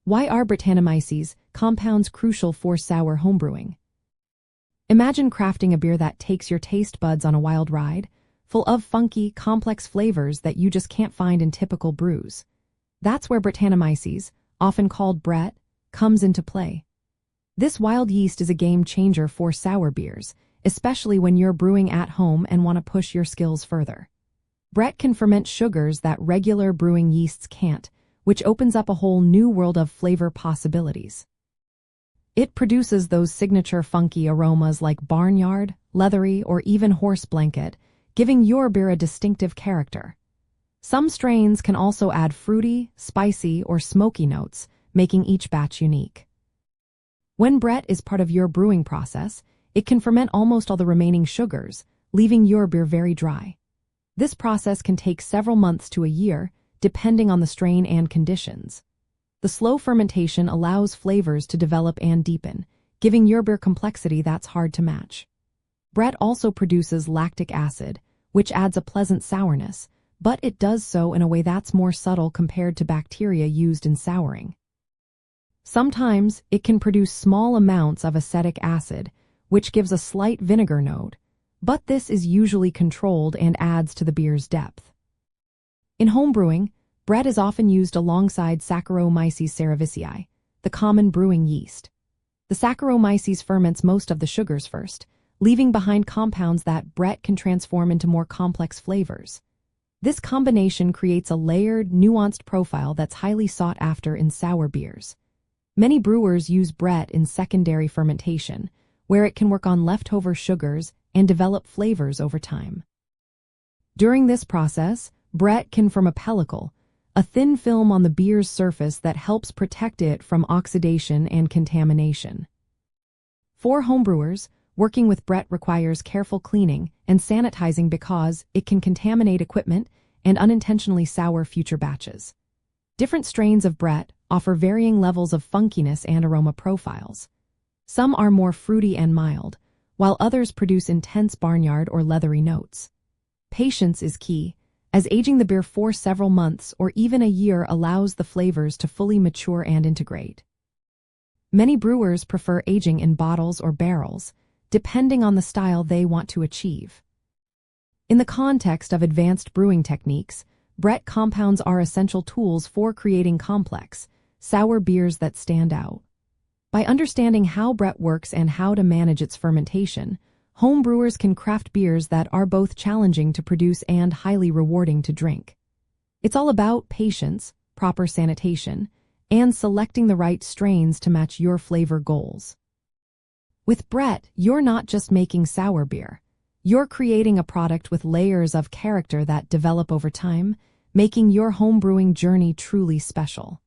Why are Brettanomyces compounds crucial for sour homebrewing? Imagine crafting a beer that takes your taste buds on a wild ride, full of funky, complex flavors that you just can't find in typical brews. That's where Brettanomyces, often called Brett, comes into play. This wild yeast is a game changer for sour beers, especially when you're brewing at home and want to push your skills further. Brett can ferment sugars that regular brewing yeasts can't, which opens up a whole new world of flavor possibilities. It produces those signature funky aromas like barnyard, leathery, or even horse blanket, giving your beer a distinctive character. Some strains can also add fruity, spicy, or smoky notes, making each batch unique. When Brett is part of your brewing process, it can ferment almost all the remaining sugars, leaving your beer very dry. This process can take several months to a year, depending on the strain and conditions. The slow fermentation allows flavors to develop and deepen, giving your beer complexity that's hard to match. Brett also produces lactic acid, which adds a pleasant sourness, but it does so in a way that's more subtle compared to bacteria used in souring. Sometimes it can produce small amounts of acetic acid, which gives a slight vinegar note, but this is usually controlled and adds to the beer's depth. In homebrewing, Brett is often used alongside Saccharomyces cerevisiae, the common brewing yeast. The Saccharomyces ferments most of the sugars first, leaving behind compounds that Brett can transform into more complex flavors. This combination creates a layered, nuanced profile that's highly sought after in sour beers. Many brewers use Brett in secondary fermentation, where it can work on leftover sugars and develop flavors over time. During this process, Brett can form a pellicle, a thin film on the beer's surface that helps protect it from oxidation and contamination. For homebrewers, working with Brett requires careful cleaning and sanitizing because it can contaminate equipment and unintentionally sour future batches. Different strains of Brett offer varying levels of funkiness and aroma profiles. Some are more fruity and mild, while others produce intense barnyard or leathery notes. Patience is key, as aging the beer for several months or even a year allows the flavors to fully mature and integrate. Many brewers prefer aging in bottles or barrels, depending on the style they want to achieve. In the context of advanced brewing techniques, Brett compounds are essential tools for creating complex, sour beers that stand out. By understanding how Brett works and how to manage its fermentation, home brewers can craft beers that are both challenging to produce and highly rewarding to drink. It's all about patience, proper sanitation, and selecting the right strains to match your flavor goals. With Brett, you're not just making sour beer. You're creating a product with layers of character that develop over time, making your homebrewing journey truly special.